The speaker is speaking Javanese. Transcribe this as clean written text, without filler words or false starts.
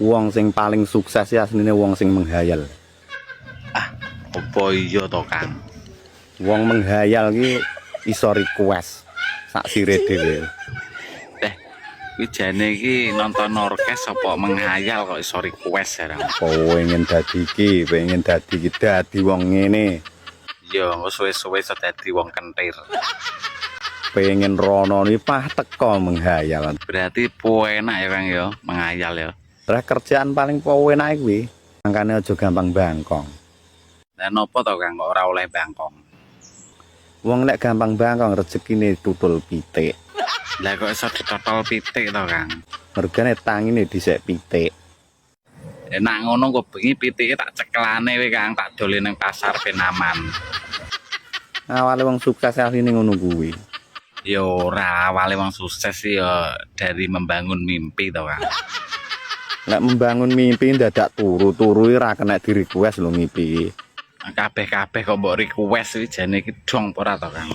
Wong sing paling sukses ya asline wong sing menghayal. Ah, apa iya to, Kang? Wong menghayal ki iso request sak sire dhewe. Kuwi jane iki nonton orkes apa menghayal kok iso request ya. Pengen dadi ki dadi wong ngene. Ya, engko suwe-suwe iso dadi wong kentir. Pengen rono ni pah teko menghayal. Berarti enak ya, Kang ya, menghayal ya. Lah kerjaan paling enak kuwi. Mangkane aja gampang bangkong. Lah napa to, Kang, kok ora oleh bangkong? Wong nek gampang bangkong rezekine tutul pitik. Lah kok iso ditotol pitik to, Kang? Mergane tangine dhisik pitik. Enak ngono kok bengi pitike tak cekelane we, Kang, tak dole ning pasar ben aman. Awale wong sukses asline ngono kuwi. Ya ora awale wong sukses ya dari membangun mimpi to, Kang. Nek membangun mimpi dadak turu-turu ora kena di-request lho mimpi. Kabeh-kabeh kok mbok request iki jane iki dong ora to, Kang.